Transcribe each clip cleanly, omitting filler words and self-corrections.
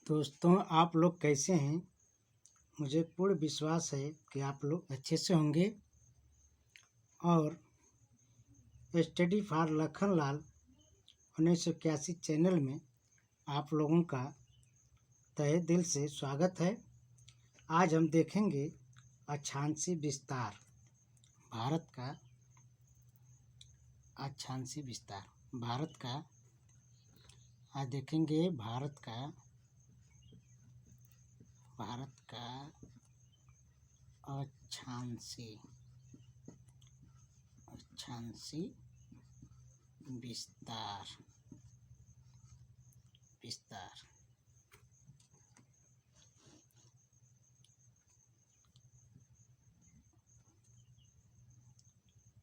दोस्तों, आप लोग कैसे हैं? मुझे पूर्ण विश्वास है कि आप लोग अच्छे से होंगे। और स्टडी फॉर लखनलाल 1981 चैनल में आप लोगों का तहे दिल से स्वागत है। आज हम देखेंगे अक्षांशीय विस्तार, भारत का अक्षांशीय विस्तार। आज देखेंगे भारत का अक्षांशीय विस्तार।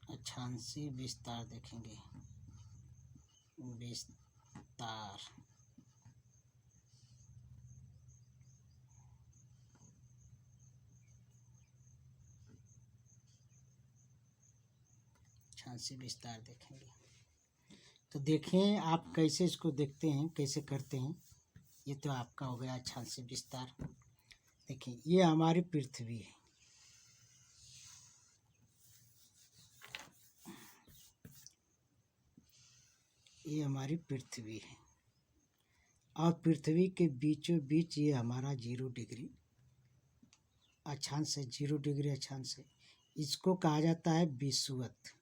अक्षांशीय विस्तार देखेंगे। अक्षांशीय विस्तार देखेंगे। तो देखें आप कैसे इसको देखते हैं, कैसे करते हैं। ये तो आपका हो गया अक्षांशीय विस्तार। देखिए, ये हमारी पृथ्वी है। ये हमारी पृथ्वी है और पृथ्वी के बीचों बीच ये हमारा 0 डिग्री अक्षांश है। 0 डिग्री अक्षांश है। इसको कहा जाता है विषुवत।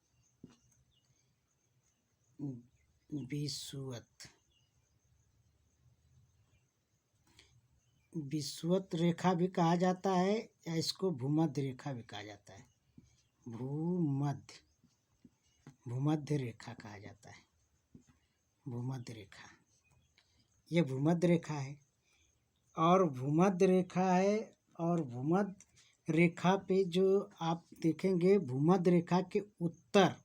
विषुवत रेखा भी कहा जाता है या इसको भूमध्य रेखा भी कहा जाता है। भूमध्य रेखा कहा जाता है। भूमध्य रेखा, ये भूमध्य रेखा है और भूमध्य रेखा पे जो आप देखेंगे, भूमध्य रेखा के उत्तर,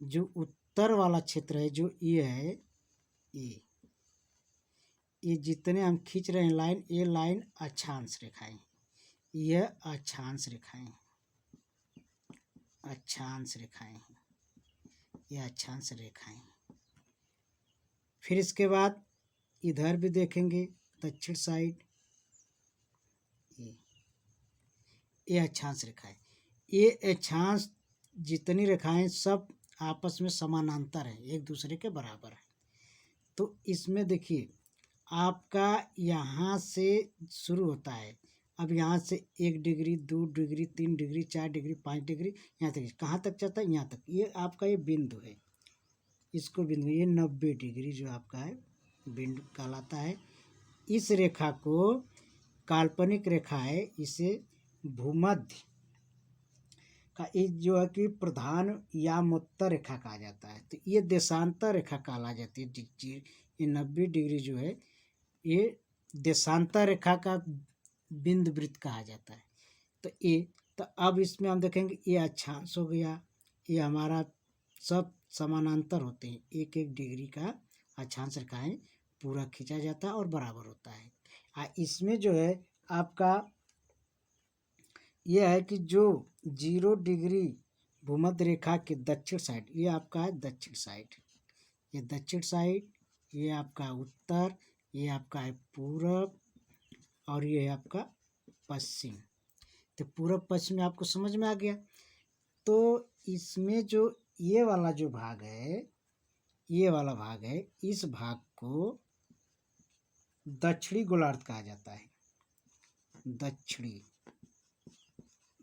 जो उत्तर वाला क्षेत्र है, जो ये है, ये जितने हम खींच रहे हैं लाइन, ये लाइन अक्षांश रेखाएं। यह अक्षांश रेखाएं, ये अक्षांश रेखाएं। फिर इसके बाद इधर भी देखेंगे, दक्षिण साइड, ये अक्षांश रेखाएं। ये अक्षांश जितनी रेखाएं सब आपस में समानांतर है, एक दूसरे के बराबर है। तो इसमें देखिए, आपका यहाँ से शुरू होता है। अब यहाँ से 1 degree, 2 degree, 3 degree, 4 degree, 5 degree, यहाँ तक कहाँ तक जाता है? यहाँ तक। ये आपका ये बिंदु है, इसको बिंदु, ये 90 डिग्री जो आपका है बिंदु कहलाता है। इस रेखा को काल्पनिक रेखा है, इसे भूमध्य का एक जो है कि प्रधान यामोत्तर रेखा कहा जाता है। तो ये देशांतर रेखा कहला जाती है। ये 90 डिग्री जो है, ये देशांतर रेखा का बिंदु वृत्त कहा जाता है। तो अब इसमें हम देखेंगे, ये अक्षांश हो गया। ये हमारा सब समानांतर होते हैं, 1-1 डिग्री का अक्षांश रेखाएं पूरा खींचा जाता है और बराबर होता है। इसमें जो है आपका यह है कि जो 0 डिग्री भूमध्य रेखा के दक्षिण साइड, ये आपका है दक्षिण साइड, ये दक्षिण साइड, ये आपका उत्तर, ये आपका है पूरब और ये है आपका पश्चिम। तो पूरब पश्चिम आपको समझ में आ गया। तो इसमें जो ये वाला जो भाग है, ये वाला भाग है, इस भाग को दक्षिणी गोलार्ध कहा जाता है।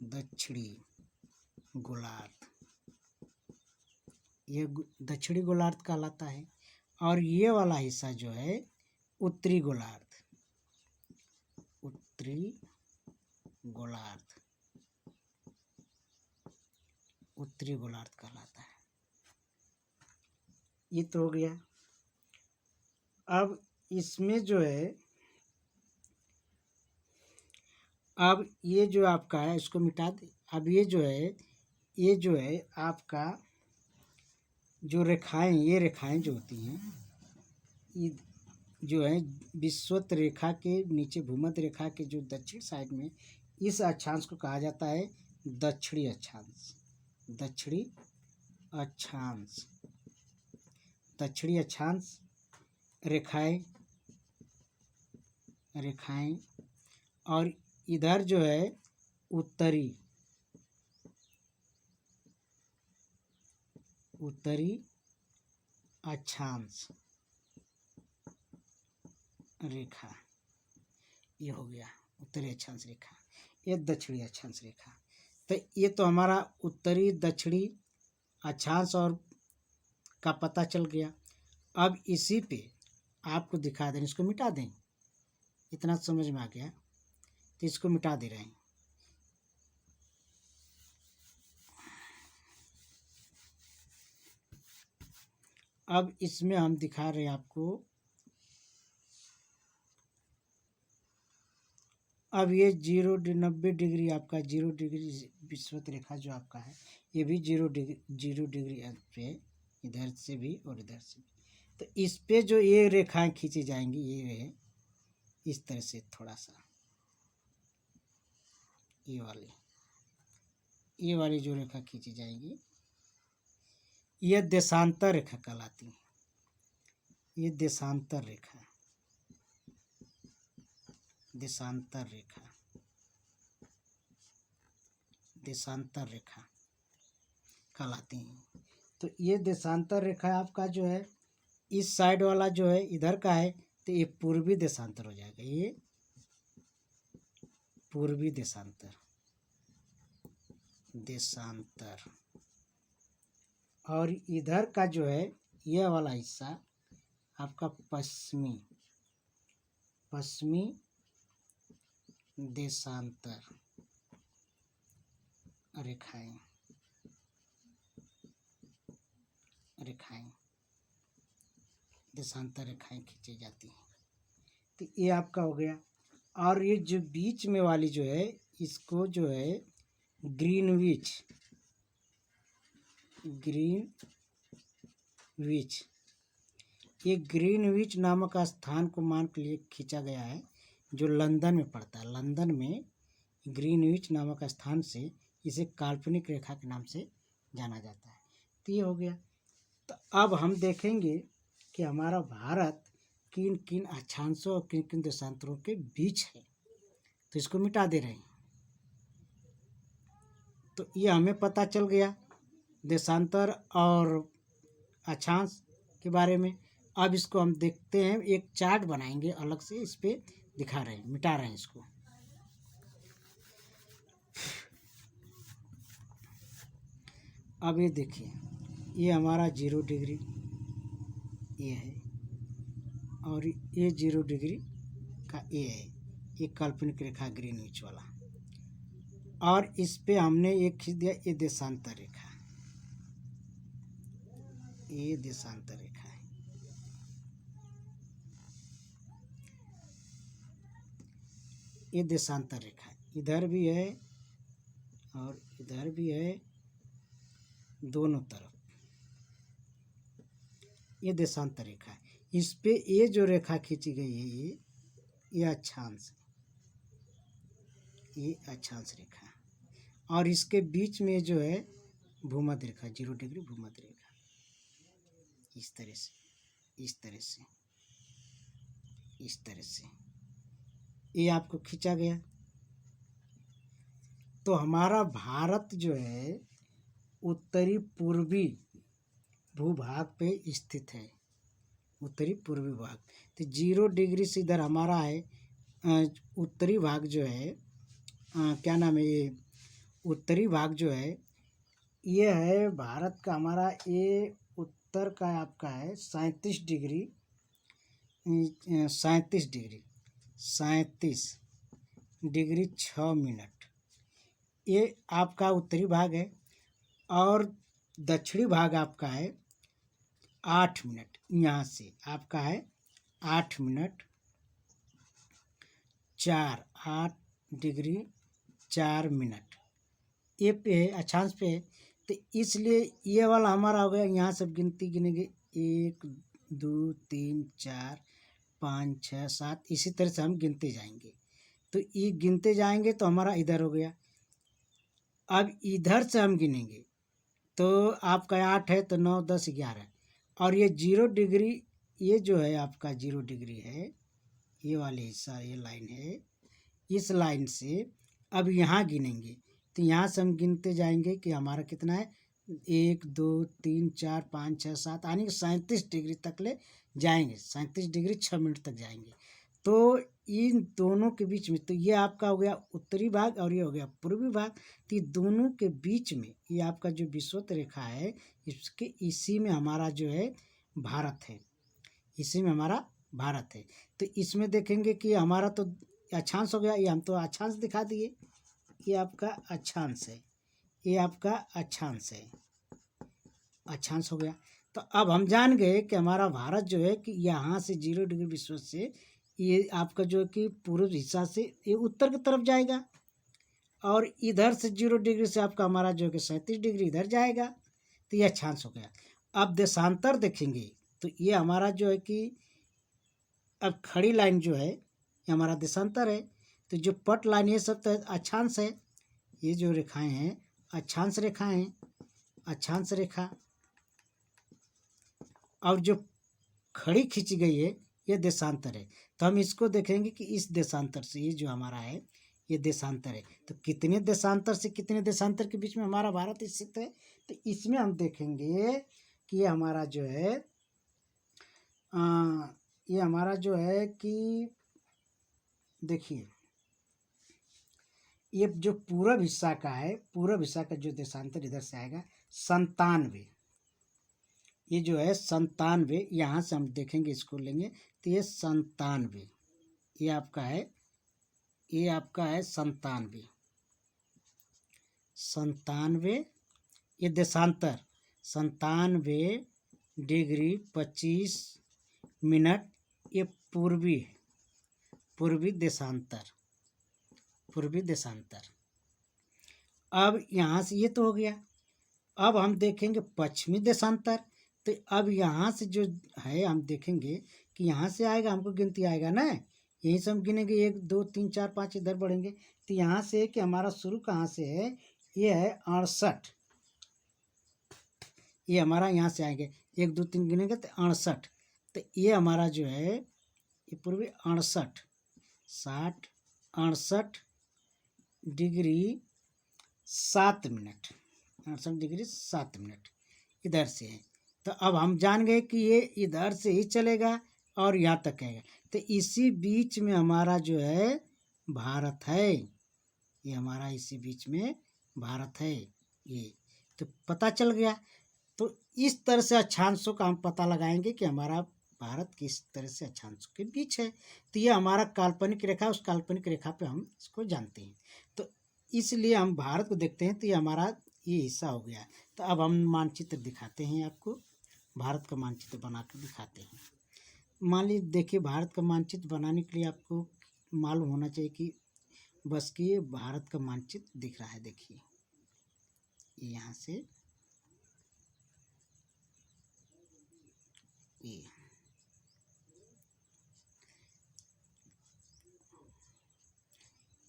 दक्षिणी गोलार्ध, ये दक्षिणी गोलार्ध कहलाता है। और ये वाला हिस्सा जो है उत्तरी गोलार्ध कहलाता है। ये तो हो गया। अब इसमें जो है, अब ये जो आपका है इसको मिटा दे। अब ये जो है आपका जो रेखाएं, ये रेखाएं जो होती हैं, ये जो है विषुवत रेखा के नीचे भूमध्य रेखा के जो दक्षिण साइड में, इस अक्षांश को कहा जाता है दक्षिणी अक्षांश रेखाएं रेखाएं, और इधर जो है उत्तरी अक्षांश रेखा, ये हो गया उत्तरी अक्षांश रेखा, ये दक्षिणी अक्षांश रेखा। तो ये तो हमारा उत्तरी दक्षिणी अक्षांश और का पता चल गया। अब इसी पे आपको दिखा दें, इसको मिटा दें, इतना समझ में आ गया तो इसको मिटा दे रहे हैं। अब इसमें हम दिखा रहे हैं आपको, अब ये 90 डिग्री आपका 0 डिग्री विषुवत रेखा जो आपका है, ये भी 0 डिग्री पे, इधर से भी और इधर से भी। तो इस पे जो ये रेखाएं खींची जाएंगी, ये है इस तरह से, थोड़ा सा ये वाली जो रेखा खींची जाएंगी, ये देशांतर रेखा कहलाती है। ये देशांतर रेखा कहलाती हैं। तो ये देशांतर रेखा आपका जो है, इस साइड वाला जो है इधर का है, तो ये पूर्वी देशांतर हो जाएगा, ये पूर्वी देशांतर। और इधर का जो है ये वाला हिस्सा आपका पश्चिमी देशांतर रेखाएं देशांतर रेखाएं खींची जाती हैं। तो ये आपका हो गया। और ये जो बीच में वाली जो है, इसको जो है ग्रीनविच ये ग्रीनविच नामक स्थान को मान के लिए खींचा गया है, जो लंदन में पड़ता है। लंदन में ग्रीनविच नामक स्थान से इसे काल्पनिक रेखा के नाम से जाना जाता है। तो ये हो गया। तो अब हम देखेंगे कि हमारा भारत किन किन अक्षांशों और किन किन देशांतरों के बीच है। तो इसको मिटा दे रहे हैं। तो ये हमें पता चल गया देशांतर और अक्षांश के बारे में। अब इसको हम देखते हैं, एक चार्ट बनाएंगे अलग से, इस पे दिखा रहे हैं, मिटा रहे हैं इसको। अब ये देखिए, ये हमारा 0 डिग्री ये है, और ये 0 डिग्री का ये है, ये काल्पनिक रेखा ग्रीनविच वाला। और इस पे हमने एक खींच दिया, ये देशांतर रेखा, ये देशांतर रेखा है। ये देशांतर रेखा है, इधर भी है और इधर भी है, दोनों तरफ ये देशांतर रेखा है। इस पे ये जो रेखा खींची गई है, ये अक्षांश, ये अक्षांश रेखा है। और इसके बीच में जो है भूमध्य रेखा, 0 डिग्री भूमध्य रेखा, इस तरह से, इस तरह से, इस तरह से ये आपको खींचा गया। तो हमारा भारत जो है उत्तरी पूर्वी भूभाग पे स्थित है, उत्तरी पूर्वी भाग। तो 0 डिग्री से इधर हमारा है उत्तरी भाग जो है, क्या नाम है, ये उत्तरी भाग जो है, ये है भारत का हमारा, ये उत्तर का आपका है 37 डिग्री 6 मिनट, ये आपका उत्तरी भाग है। और दक्षिणी भाग आपका है 8 मिनट, यहाँ से आपका है 8 मिनट 8 डिग्री 4 मिनट, ये पे है, अक्षांश पे है। तो इसलिए ये वाला हमारा हो गया। यहाँ सब गिनती गिनेंगे, 1 2 3 4 5 6 7, इसी तरह से हम गिनते जाएंगे। तो ये गिनते जाएंगे तो हमारा इधर हो गया। अब इधर से हम गिनेंगे तो आपका 8 है, तो 9 10 11, और ये 0 डिग्री, ये जो है आपका 0 डिग्री है, ये वाले हिस्सा, ये लाइन है, इस लाइन से अब यहाँ गिनेंगे। तो यहाँ से हम गिनते जाएंगे कि हमारा कितना है, 1 2 3 4 5 6 7 यानी कि 37 डिग्री तक ले जाएंगे। 37 डिग्री 6 मिनट तक जाएंगे। तो इन दोनों के बीच में, तो ये आपका हो गया उत्तरी भाग और ये हो गया पूर्वी भाग। तो ये दोनों के बीच में ये आपका जो विषुवत रेखा है, इसके इसी में हमारा जो है भारत है, इसी में हमारा भारत है। तो इसमें देखेंगे कि हमारा तो अक्षांश हो गया, ये हम तो अक्षांश दिखा दिए, ये आपका अक्षांश है, ये आपका अक्षांश है, अक्षांश हो गया। तो अब हम जान गए कि हमारा भारत जो है कि यहाँ से 0 डिग्री विषुवत से ये आपका जो है कि पूर्व हिस्सा से ये उत्तर की तरफ जाएगा, और इधर से 0 डिग्री से आपका हमारा जो है कि 37 डिग्री इधर जाएगा। तो ये अक्षांश हो गया। अब देशांतर देखेंगे तो ये हमारा जो है कि अब खड़ी लाइन जो है ये हमारा देशांतर है। तो जो पट लाइन ये सब तो अक्षांश है, ये जो रेखाएं हैं अक्षांश रेखाएं हैं, अक्षांश रेखा। और जो खड़ी खींची गई है ये देशांतर है। तो हम इसको देखेंगे कि इस देशांतर से ये जो हमारा है ये देशांतर है। तो कितने देशांतर से कितने देशांतर के बीच में हमारा भारत स्थित है, तो इसमें हम देखेंगे कि ये हमारा जो है ये हमारा जो है कि देखिए ये जो पूरब हिस्सा का है, पूरब हिस्सा का जो देशांतर इधर से आएगा 97, ये जो है 97, यहाँ से हम देखेंगे इसको लेंगे तो ये 97, ये आपका है, ये आपका है 97, 97 ये देशांतर 97 डिग्री 25 मिनट, ये पूर्वी देशांतर, पूर्वी देशांतर। अब यहाँ से ये तो हो गया। अब हम देखेंगे पश्चिमी देशांतर। तो अब यहाँ से जो है हम देखेंगे कि यहाँ से आएगा, हमको गिनती आएगा ना, यहीं से हम गिनेंगे 1 2 3 4 5 इधर बढ़ेंगे। तो यहाँ से कि हमारा शुरू कहाँ से है, ये है 68, ये हमारा यहाँ से आएंगे 1 2 3 गिनेंगे तो 68। तो ये हमारा जो है ये पूर्वी 68 60 68 डिग्री 7 मिनट, 68 डिग्री 7 मिनट इधर से है। तो अब हम जान गए कि ये इधर से ही चलेगा और यहाँ तक आएगा। तो इसी बीच में हमारा जो है भारत है, ये हमारा इसी बीच में भारत है ये, तो पता चल गया। तो इस तरह से अक्षांशों का हम पता लगाएंगे कि हमारा भारत किस तरह से अक्षांशों के बीच है। तो ये हमारा काल्पनिक रेखा, उस काल्पनिक रेखा पे हम इसको जानते हैं। तो इसलिए हम भारत को देखते हैं तो ये हमारा ये हिस्सा हो गया। तो अब हम मानचित्र दिखाते हैं आपको, भारत का मानचित्र बना कर दिखाते हैं। मान लीजिए देखिए, भारत का मानचित्र बनाने के लिए आपको मालूम होना चाहिए कि बस कि ये भारत का मानचित्र दिख रहा है। देखिए यहाँ से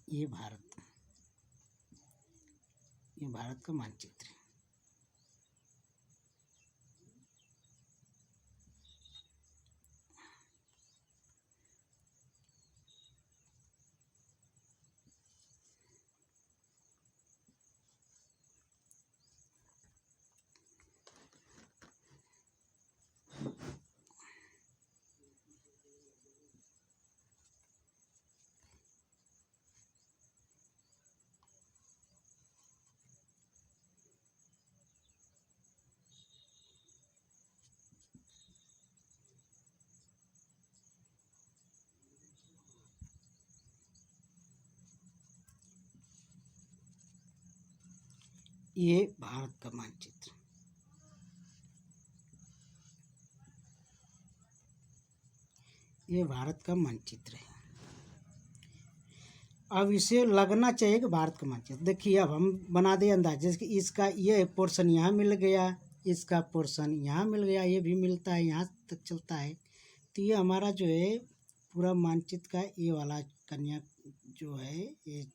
ये भारत, ये भारत का मानचित्र है। ये भारत का मानचित्र, ये भारत का मानचित्र है। अब इसे लगना चाहिए कि भारत का मानचित्र। देखिए अब हम बना दे अंदाज, जैसे कि इसका ये पोर्शन यहाँ मिल गया, इसका पोर्शन यहाँ मिल गया, ये भी मिलता है, यहाँ तक चलता है। तो ये हमारा जो है पूरा मानचित्र का ये वाला कन्या जो है ये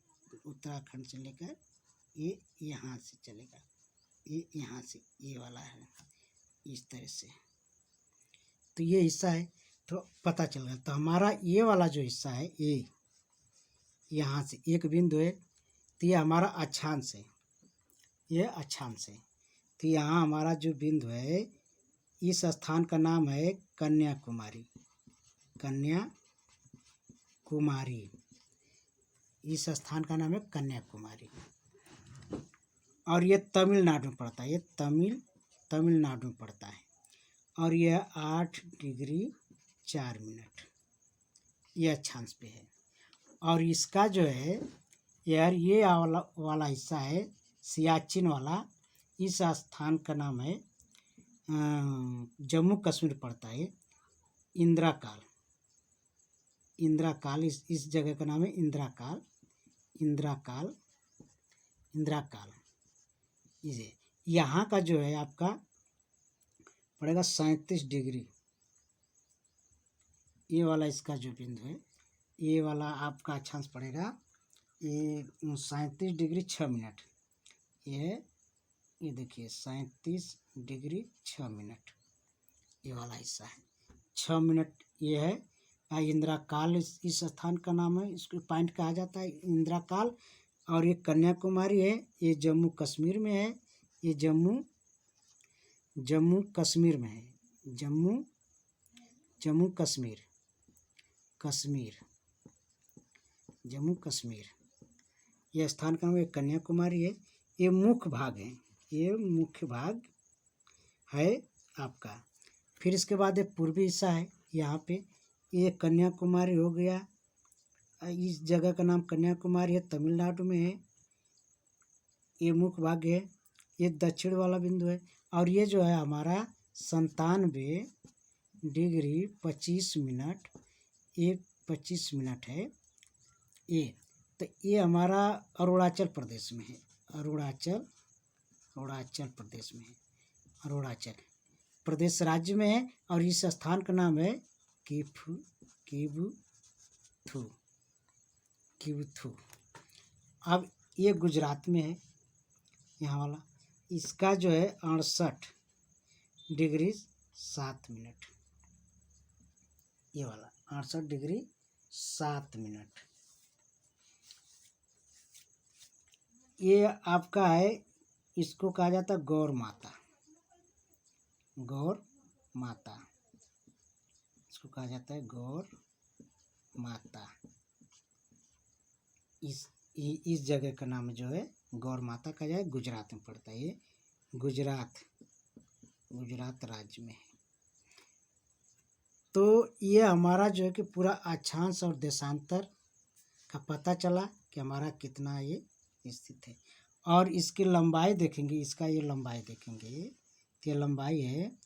उत्तराखंड से लेकर ये यहाँ से चलेगा, ये यहाँ से ये वाला है इस तरह से। तो ये हिस्सा है। तो पता चल गया। तो हमारा ये वाला जो हिस्सा है ये, यहाँ से एक बिंदु है, तो ये हमारा अक्षांश है, ये अक्षांश है। तो यहाँ हमारा जो बिंदु है, इस स्थान का नाम है कन्याकुमारी। कन्याकुमारी, इस स्थान का नाम है कन्याकुमारी। और ये तमिलनाडु में पड़ता है, ये तमिलनाडु में पड़ता है। और यह 8 डिग्री 4 मिनट ये अक्षांश पे है। और इसका जो है यार, ये वाला हिस्सा है सियाचिन वाला, इस स्थान का नाम है जम्मू कश्मीर पड़ता है। इंदिरा काल, इस जगह का नाम है इंदिरा काल। इसे यहाँ का जो है आपका पड़ेगा 37 डिग्री, ये वाला इसका जो बिंदु है, ये वाला आपका अक्षांश पड़ेगा ये 37 डिग्री 6 मिनट। ये देखिए 37 डिग्री 6 मिनट ये वाला हिस्सा है। 6 मिनट ये है। इंदिरा काल इस स्थान का नाम है, इसको पॉइंट कहा जाता है इंदिरा काल। और ये कन्याकुमारी है, ये जम्मू कश्मीर में है, ये जम्मू कश्मीर में है, जम्मू कश्मीर। यह स्थान का नाम है कन्याकुमारी है। ये मुख्य भाग है आपका। फिर इसके बाद एक पूर्वी हिस्सा है, यहाँ पे ये कन्याकुमारी हो गया। इस जगह का नाम कन्याकुमारी है, तमिलनाडु में है, ये मुख्य भाग है। ये दक्षिण वाला बिंदु है। और ये जो है हमारा 97 डिग्री 25 मिनट, ये 25 मिनट है ये। तो ये हमारा अरुणाचल प्रदेश में है, अरुणाचल प्रदेश में है, अरुणाचल प्रदेश राज्य में है। और इस स्थान का नाम है किबुथु। अब ये गुजरात में है, यहाँ वाला, इसका जो है 68 डिग्री 7 मिनट, ये वाला 68 डिग्री 7 मिनट। ये आपका है, इसको कहा जाता है गौर माता, इसको कहा जाता है गौर माता। इस जगह का नाम जो है गौर माता का जाए, गुजरात में पड़ता है। ये गुजरात राज्य में है। तो ये हमारा जो है कि पूरा अक्षांश और देशांतर का पता चला कि हमारा कितना ये स्थित है। और इसकी लंबाई देखेंगे, इसका ये लंबाई देखेंगे, तो ये लंबाई है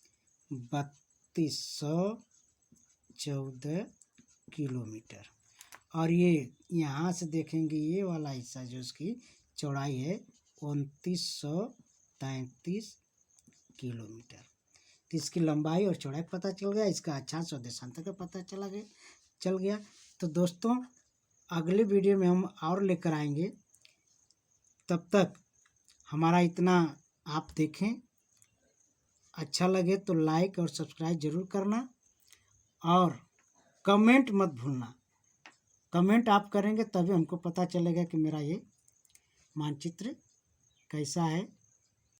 3214 किलोमीटर। और ये यहाँ से देखेंगे, ये वाला हिस्सा जो इसकी चौड़ाई है 2933 किलोमीटर। तो इसकी लंबाई और चौड़ाई पता चल गया, इसका अक्षांश और देशांतर का पता चल गया। तो दोस्तों, अगले वीडियो में हम और लेकर आएंगे। तब तक हमारा इतना आप देखें, अच्छा लगे तो लाइक और सब्सक्राइब जरूर करना। और कमेंट मत भूलना, कमेंट आप करेंगे तभी हमको पता चलेगा कि मेरा ये मानचित्र कैसा है।